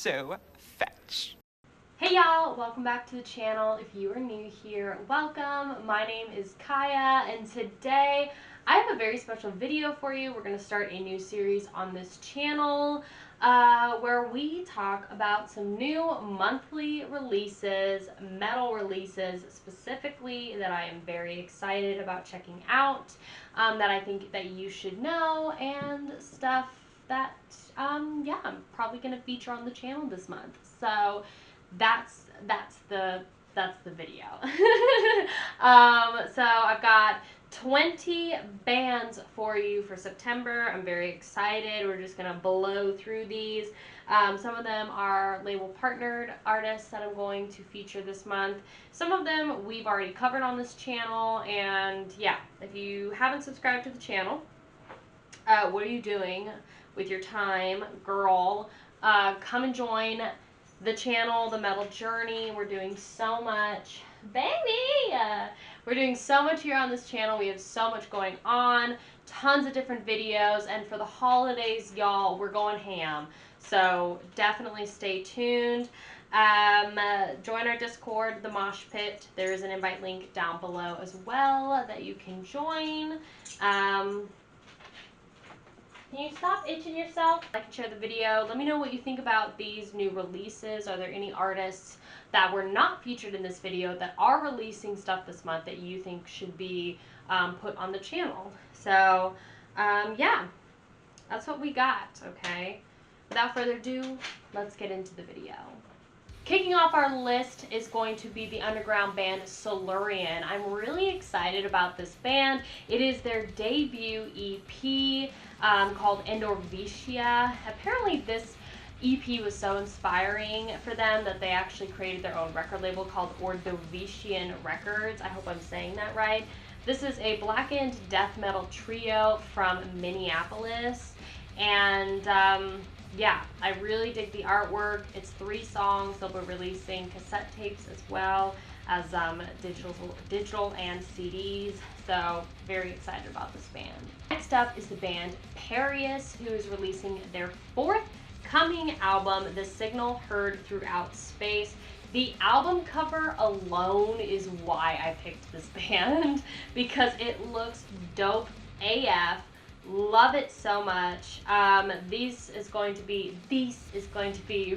so fetch. Hey y'all, welcome back to the channel. If you are new here, welcome. My name is Kaya, and today I have a very special video for you. We're going to start a new series on this channel where we talk about some new monthly releases, metal releases specifically, that I am very excited about checking out, that I think that you should know, and stuff that yeah, I'm probably going to feature on the channel this month. So that's the video. So I've got 20 bands for you for September. I'm very excited. We're just gonna blow through these. Some of them are label partnered artists that I'm going to feature this month. Some of them we've already covered on this channel, and yeah, if you haven't subscribed to the channel, what are you doing with your time, girl? Come and join the channel, The Metal Journey. We're doing so much, baby! We're doing so much here on this channel. We have so much going on, tons of different videos, and for the holidays, y'all, we're going ham. So definitely stay tuned. Join our Discord, the Mosh Pit. There is an invite link down below as well that you can join. Can you stop itching yourself? Like and share the video. Let me know what you think about these new releases. Are there any artists that were not featured in this video that are releasing stuff this month that you think should be put on the channel? So, yeah, that's what we got, okay? Without further ado, let's get into the video. Kicking off our list is going to be the underground band Solurian. I'm really excited about this band. It is their debut EP called End of Ordovicia. Apparently this EP was so inspiring for them that they actually created their own record label called Ordovician Records. I hope I'm saying that right. This is a blackened death metal trio from Minneapolis, and yeah, I really dig the artwork. It's 3 songs. They'll be releasing cassette tapes as well as digital and CDs. So very excited about this band. Next up is the band Parius, who is releasing their forthcoming album, The Signal Heard Throughout Space. The album cover alone is why I picked this band, because it looks dope AF. Love it so much. This is going to be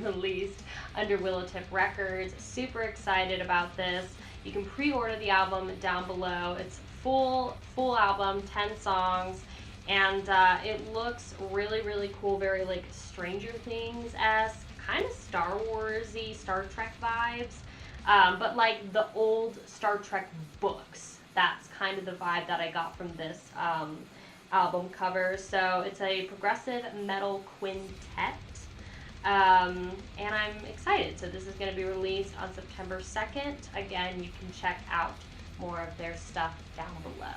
released under Willowtip Records. Super excited about this. You can pre-order the album down below. It's full album, 10 songs, and it looks really cool. Very like Stranger Things-esque, kind of Star Wars-y, Star Trek vibes, but like the old Star Trek books. That's kind of the vibe that I got from this album cover. So it's a progressive metal quintet, and I'm excited. So this is going to be released on September 2nd. Again, you can check out more of their stuff down below.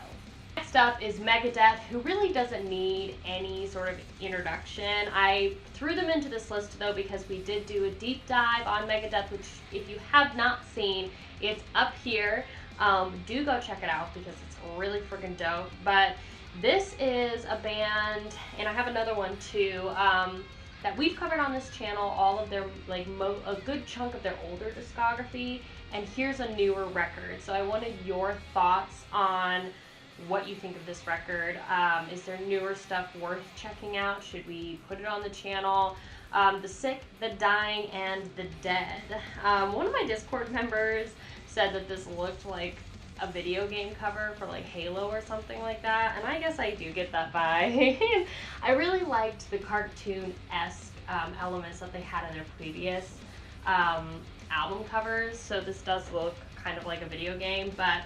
Next up is Megadeth, who really doesn't need any sort of introduction. I threw them into this list though because we did do a deep dive on Megadeth, which if you have not seen, it's up here. Do go check it out because it's really freaking dope. But this is a band, and I have another one too, that we've covered on this channel, all of their, like, a good chunk of their older discography, and here's a newer record. So I wanted your thoughts on what you think of this record. Is there newer stuff worth checking out? Should we put it on the channel? The Sick, the Dying, and the Dead. One of my Discord members said that this looked like a video game cover for like Halo or something like that, and I guess I do get that vibe. I really liked the cartoon-esque elements that they had in their previous album covers, so this does look kind of like a video game, but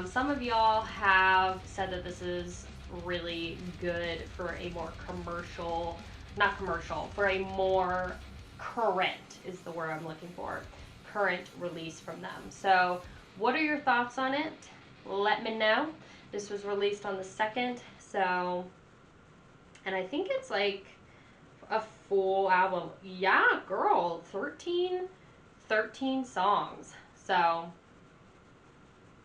some of y'all have said that this is really good for a more for a more current, is the word I'm looking for, current release from them. So what are your thoughts on it? Let me know. This was released on the 2nd, so, and I think it's like a full album. Yeah, girl, 13 songs. So,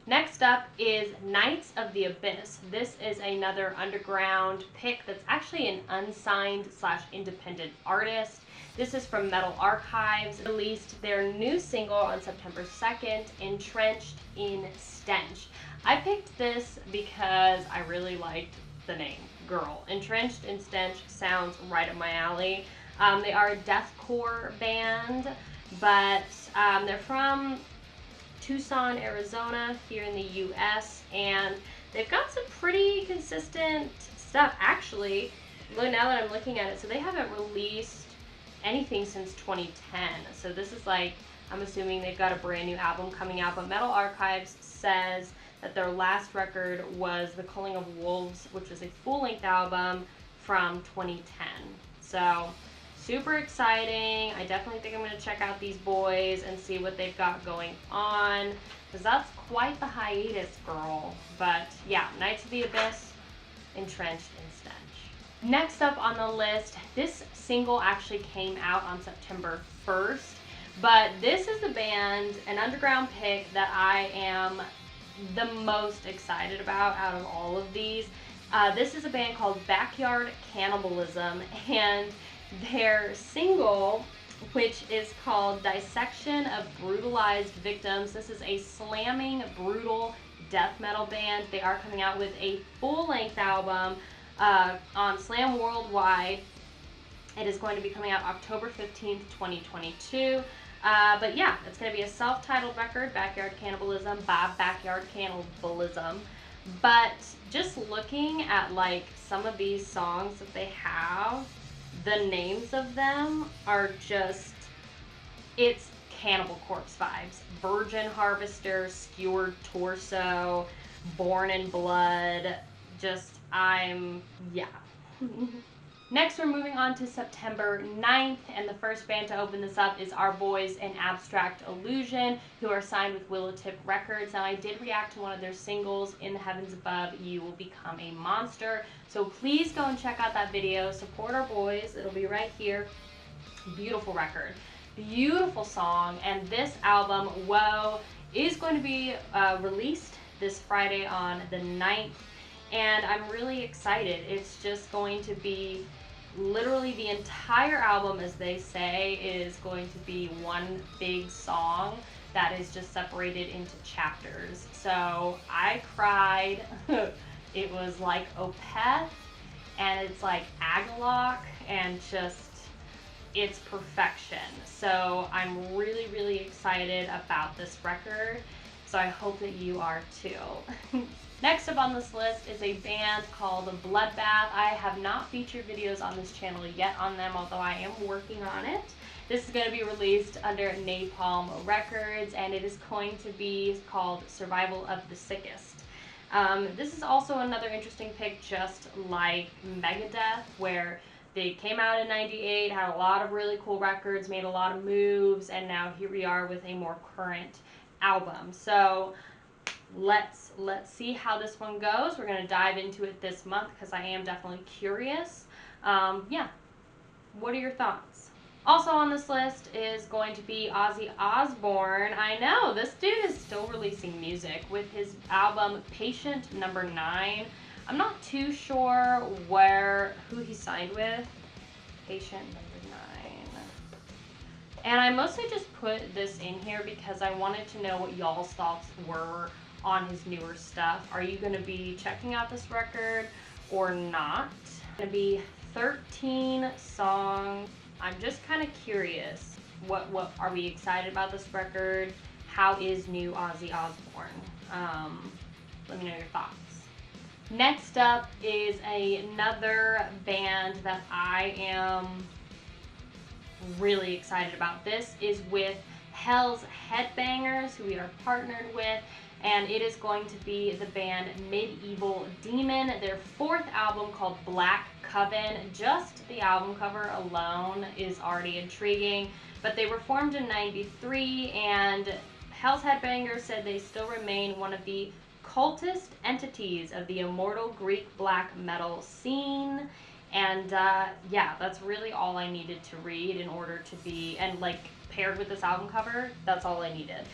Next up is Knights of the Abyss. This is another underground pick that's actually an unsigned / independent artist. This is from Metal Archives. Released their new single on September 2nd, Entrenched in Stench. I picked this because I really liked the name, Girl. Entrenched in Stench sounds right up my alley. They are a deathcore band, but they're from Tucson, Arizona, here in the U.S., and they've got some pretty consistent stuff. Actually, now that I'm looking at it, so they haven't released anything since 2010. So this is like, I'm assuming they've got a brand new album coming out, but Metal Archives says that their last record was The Culling of Wolves, which is a full-length album from 2010. So super exciting. I definitely think I'm going to check out these boys and see what they've got going on, because that's quite the hiatus, girl. But yeah, Knights of the Abyss, Entrenched in Stench. Next up on the list, this single actually came out on September 1st, but this is the band, an underground pick that I am the most excited about out of all of these. This is a band called Backyard Cannibalism, and their single, which is called Dissection of Brutalized Victims. This is a slamming, brutal death metal band. They are coming out with a full-length album on Slam Worldwide. It is going to be coming out October 15th, 2022. But yeah, it's going to be a self-titled record, Backyard Cannibalism by Backyard Cannibalism. But just looking at like some of these songs that they have, the names of them are just, it's Cannibal Corpse vibes. Virgin Harvester, Skewered Torso, Born in Blood, just, yeah. Next, we're moving on to September 9th, and the first band to open this up is our boys in Abstract Illusion, who are signed with Willow Tip Records. Now, I did react to one of their singles, In the Heavens Above, You Will Become a Monster. So please go and check out that video. Support our boys. It'll be right here. Beautiful record. Beautiful song. And this album, Whoa, is going to be released this Friday on the 9th. And I'm really excited. It's just going to be literally the entire album, as they say, is going to be one big song that is just separated into chapters. So I cried. It was like Opeth, and it's like Agalloch, and just, it's perfection. So I'm really, really excited about this record. So I hope that you are too. Next up on this list is a band called Bloodbath. I have not featured videos on this channel yet on them, although I am working on it. This is going to be released under Napalm Records, and it is going to be called Survival of the Sickest. This is also another interesting pick, just like Megadeth, where they came out in '98, had a lot of really cool records, made a lot of moves, and now here we are with a more current album. So let's see how this one goes. We're going to dive into it this month because I am definitely curious. Yeah, what are your thoughts? Also on this list is going to be Ozzy Osbourne. I know, this dude is still releasing music with his album Patient Number 9. I'm not too sure who he signed with. Patient Number 9. And I mostly just put this in here because I wanted to know what y'all's thoughts were on his newer stuff. Are you going to be checking out this record or not? It's going to be 13 songs. I'm just kind of curious. What are we excited about this record? How is new Ozzy Osbourne? Let me know your thoughts. Next up is another band that I am really excited about. This is with Hell's Headbangers, who we are partnered with, and it is going to be the band Medieval Demon. Their fourth album called Black Coven. Just the album cover alone is already intriguing, but they were formed in '93, and Hell's Headbangers said they still remain one of the cultist entities of the immortal Greek black metal scene. And yeah, that's really all I needed to read in order to be, and like paired with this album cover, that's all I needed.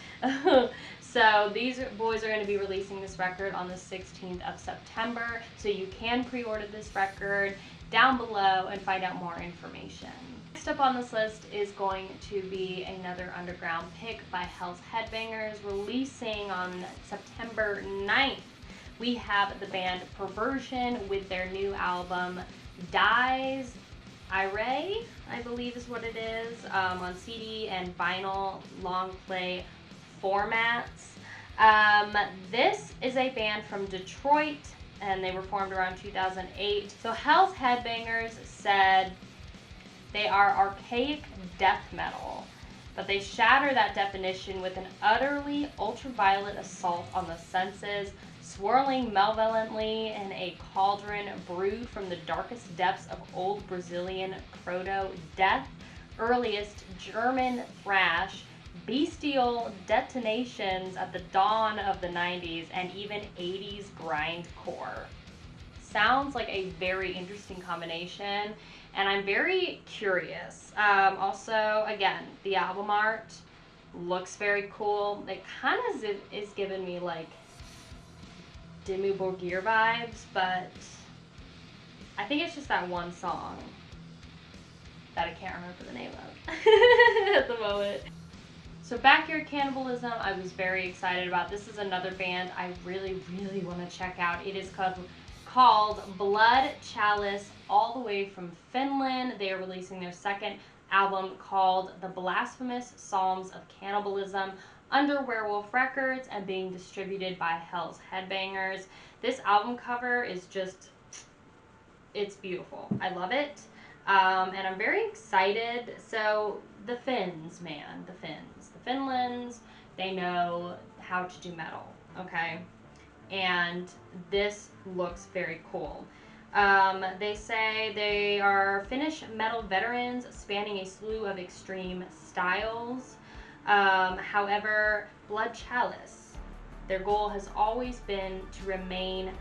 So these boys are going to be releasing this record on the 16th of September, so you can pre-order this record down below and find out more information. Next up on this list is going to be another underground pick by Hell's Headbangers, releasing on September 9th. We have the band Perversion with their new album Dies Israe, I believe is what it is, on CD and vinyl long play formats. This is a band from Detroit, and they were formed around 2008. So Hell's Headbangers said they are archaic death metal, but they shatter that definition with an utterly ultraviolet assault on the senses, swirling malevolently in a cauldron brewed from the darkest depths of old Brazilian proto-death, earliest German thrash, bestial detonations at the dawn of the 90s, and even 80s grindcore. Sounds like a very interesting combination, and I'm very curious. Also, again, the album art looks very cool. It kind of is giving me like Dimmu Borgir vibes, but I think it's just that one song that I can't remember the name of at the moment. So back here at Cannibalism, I was very excited about. This is another band I really, really want to check out. It is called Blood Chalice, all the way from Finland. They are releasing their second album called The Blasphemous Psalms of Cannibalism under Werewolf Records and being distributed by Hell's Headbangers. This album cover is just, it's beautiful. I love it. And I'm very excited. So the Finns, man, the Finlands, they know how to do metal, okay? And this looks very cool. They say they are Finnish metal veterans spanning a slew of extreme styles. However, Blood Chalice, their goal has always been to remain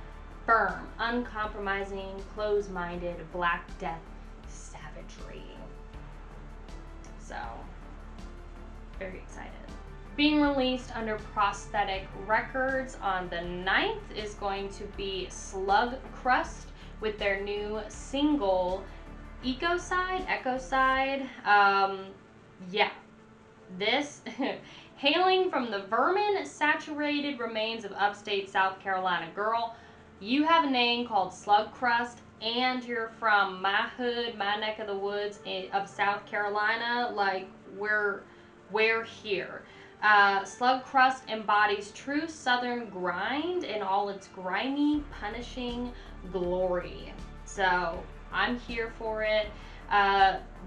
firm, uncompromising, close-minded, Black Death savagery. So, very excited. Being released under Prosthetic Records on the 9th is going to be Slug Crust with their new single, Ecocide. Yeah. This, hailing from the vermin-saturated remains of upstate South Carolina. Girl, you have a name called Slug Crust, and you're from my hood, my neck of the woods of South Carolina. Like, we're here. Slug Crust embodies true southern grind in all its grimy, punishing glory. So, I'm here for it.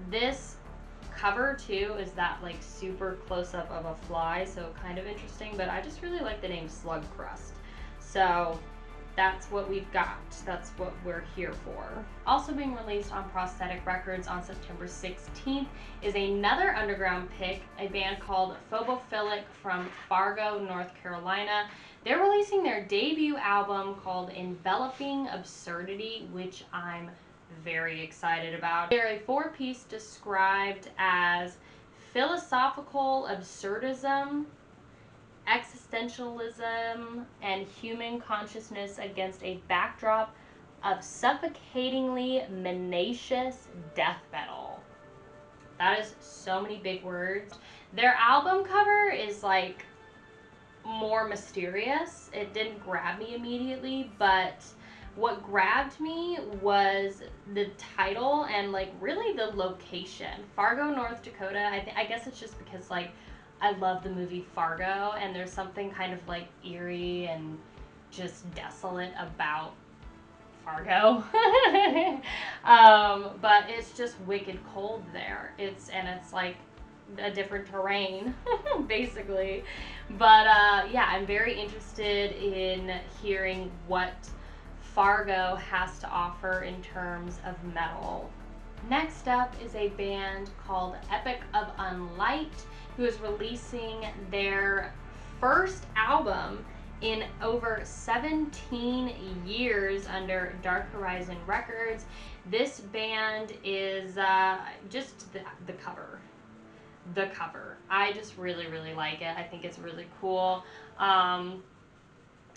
This cover too is that like super close-up of a fly, so kind of interesting, but I just really like the name Slug Crust. So that's what we've got. That's what we're here for. Also being released on Prosthetic Records on September 16th is another underground pick, a band called Phobophilic from Fargo, North Carolina. They're releasing their debut album called Enveloping Absurdity, which I'm very excited about. They're a four-piece described as philosophical absurdism, existentialism, and human consciousness against a backdrop of suffocatingly menacious death metal. That is so many big words. Their album cover is like more mysterious. It didn't grab me immediately, but what grabbed me was the title and like really the location. Fargo, North Dakota. I guess it's just because like I love the movie Fargo, and there's something kind of like eerie and just desolate about Fargo. But it's just wicked cold there. It's like a different terrain, basically. But yeah, I'm very interested in hearing what Fargo has to offer in terms of metal. Next up is a band called Epic of Unlight, who is releasing their first album in over 17 years under Dark Horizon Records. This band is just the cover. The cover. I just really, really like it. I think it's really cool.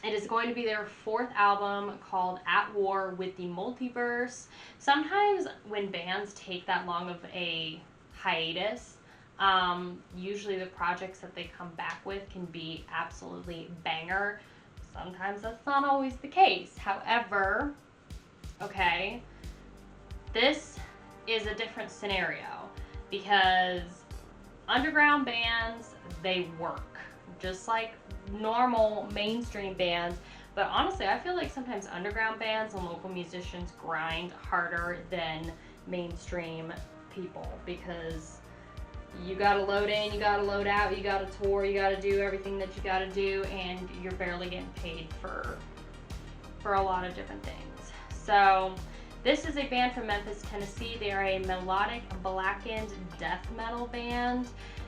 It is going to be their 4th album called At War with the Multiverse. Sometimes when bands take that long of a hiatus, usually the projects that they come back with can be absolutely banger. Sometimes that's not always the case. However, okay, this is a different scenario because underground bands, they work just like normal mainstream bands, but honestly I feel like sometimes underground bands and local musicians grind harder than mainstream people, because you gotta load in, you gotta load out, you gotta tour, you gotta do everything that you gotta do, and you're barely getting paid for a lot of different things. So this is a band from Memphis, Tennessee. They are a melodic blackened death metal band.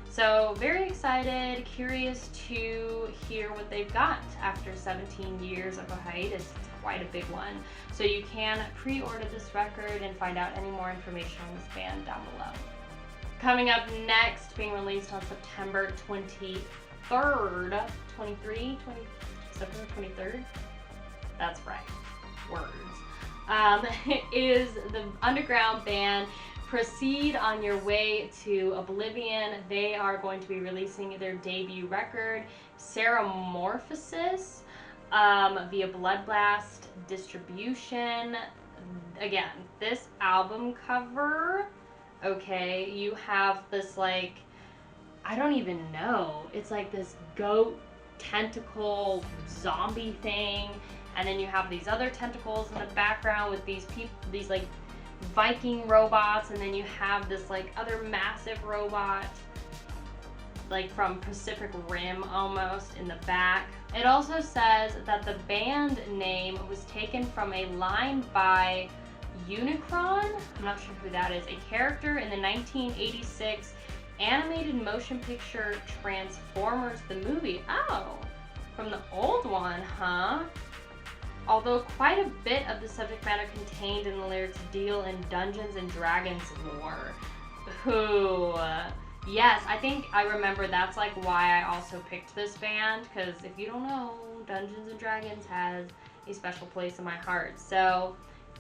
So very excited, curious to hear what they've got after 17 years of a hiatus. It's quite a big one. So you can pre-order this record and find out any more information on this band down below. Coming up next, being released on September 23rd, September 23rd? That's right, words. Is the underground band Proceed on Your Way to Oblivion. They are going to be releasing their debut record, Ceramorphosis, via Bloodbath distribution. Again, this album cover, okay, you have this like, I don't even know, it's like this goat tentacle zombie thing, and then you have these other tentacles in the background with these people, these like Viking robots, and then you have this like other massive robot like from Pacific Rim almost in the back. It also says that the band name was taken from a line by Unicron, I'm not sure who that is, a character in the 1986 animated motion picture Transformers the movie. Oh, from the old one, huh? Although quite a bit of the subject matter contained in the lyrics deal in Dungeons and Dragons lore. Ooh, yes, I think I remember that's like why I also picked this band, because if you don't know, Dungeons and Dragons has a special place in my heart. So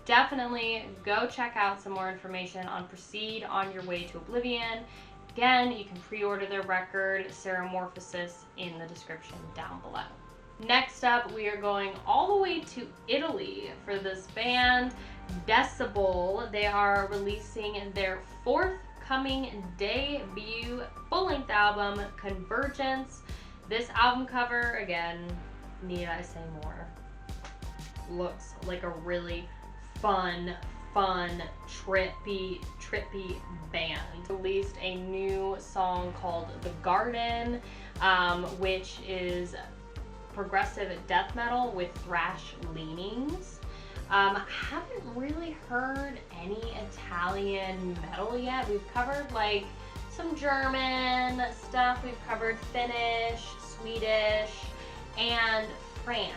definitely go check out some more information on Proceed on Your Way to Oblivion. Again, you can pre-order their record, Ceramorphosis, in the description down below. Next up, we are going all the way to Italy for this band, Decibel. They are releasing their forthcoming debut full-length album, Convergence. This album cover, again, need I say more, looks like a really fun, trippy band. Released a new song called The Garden, which is progressive death metal with thrash leanings. Haven't really heard any Italian metal yet. We've covered like some German stuff. We've covered Finnish, Swedish, and French,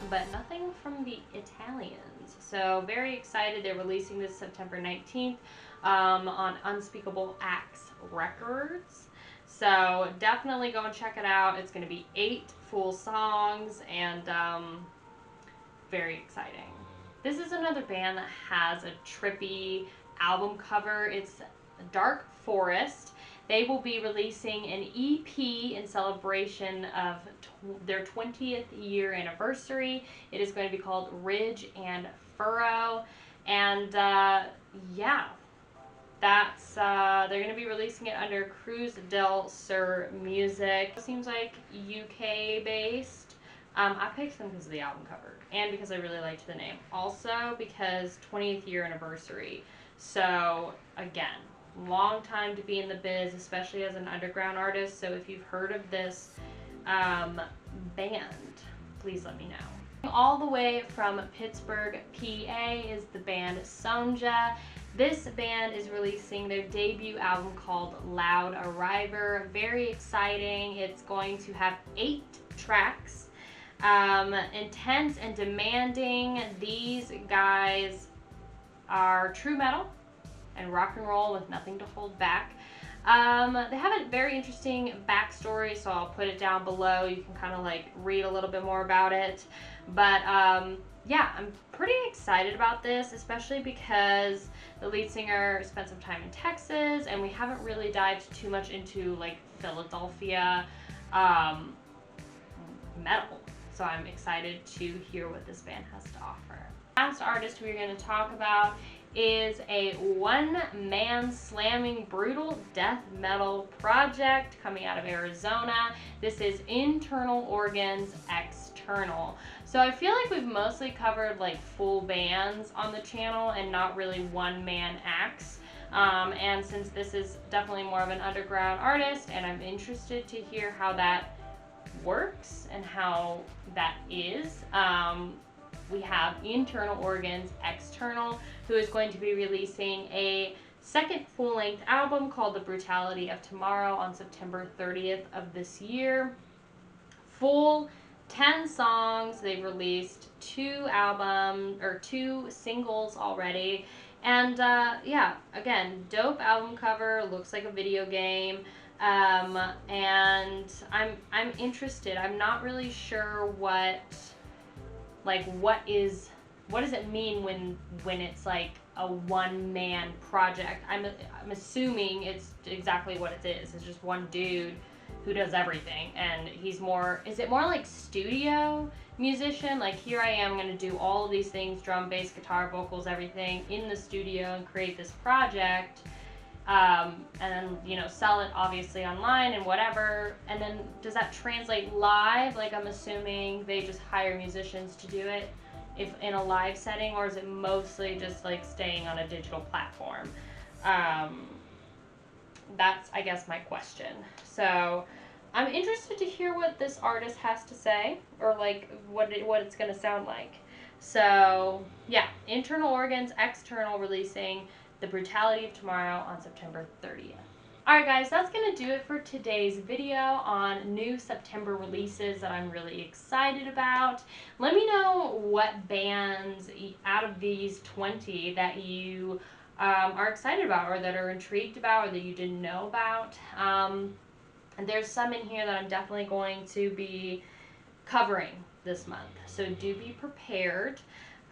but nothing from the Italians. So very excited. They're releasing this September 19th on Unspeakable Acts Records. So definitely go and check it out. It's going to be 8 full songs, and very exciting. This is another band that has a trippy album cover. It's Dark Forest. They will be releasing an EP in celebration of their 20th year anniversary. It is going to be called Ridge and Furrow, and yeah, that's they're going to be releasing it under Cruz del Sur Music. It seems like UK based. I picked them because of the album cover and because I really liked the name. Also because 20th year anniversary. So again, long time to be in the biz, especially as an underground artist. So if you've heard of this band, please let me know. All the way from Pittsburgh, PA is the band Sanja. This band is releasing their debut album called Loud Arriver. Very exciting. It's going to have 8 tracks. Intense and demanding. These guys are true metal and rock and roll with nothing to hold back. They have a very interesting backstory, so I'll put it down below. You can kind of like read a little bit more about it. But yeah, I'm pretty excited about this, especially because the lead singer spent some time in Texas, and we haven't really dived too much into like Philadelphia metal. So I'm excited to hear what this band has to offer. Last artist we're going to talk about is a one-man slamming brutal death metal project coming out of Arizona. This is Internal Organs External. So I feel like we've mostly covered like full bands on the channel and not really one-man acts. And since this is definitely more of an underground artist, and I'm interested to hear how that works and how that is, we have Internal Organs External, who is going to be releasing a second full-length album called The Brutality of Tomorrow on September 30th of this year. Full 10 songs. They've released 2 singles already. And yeah, again, dope album cover, looks like a video game. And I'm interested. I'm not really sure what does it mean when it's like a one-man project? I'm assuming it's exactly what it is. It's just one dude who does everything, and he's more, is it more like studio musician? Like, here I am going to do all of these things, drum, bass, guitar, vocals, everything in the studio and create this project, and then, you know, sell it obviously online and whatever. And then does that translate live? Like, I'm assuming they just hire musicians to do it if in a live setting, or is it mostly just like staying on a digital platform? That's, I guess, my question. So I'm interested to hear what this artist has to say, or like what it's going to sound like. So yeah, Internal Organs External releasing The Brutality of Tomorrow on September 30th. Alright guys, that's going to do it for today's video on new September releases that I'm really excited about. Let me know what bands out of these 20 that you are excited about, or that are intrigued about, or that you didn't know about. And there's some in here that I'm definitely going to be covering this month, so do be prepared.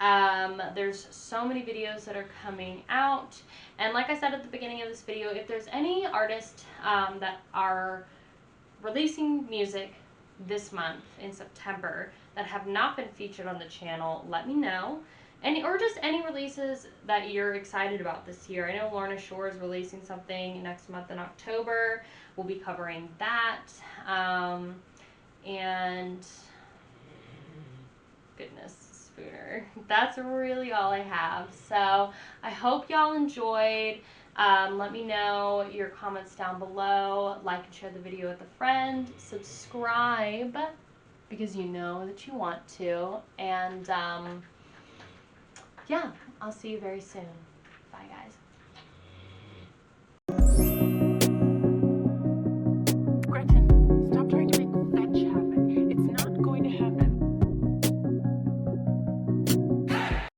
There's so many videos that are coming out, and like I said at the beginning of this video, if there's any artists that are releasing music this month in September that have not been featured on the channel, let me know. Or just any releases that you're excited about this year. I know Lorna Shore is releasing something next month in October. We'll be covering that. And goodness, Spooner. That's really all I have. So I hope y'all enjoyed. Let me know your comments down below. Like and share the video with a friend. Subscribe because you know that you want to. And yeah, I'll see you very soon. Bye, guys.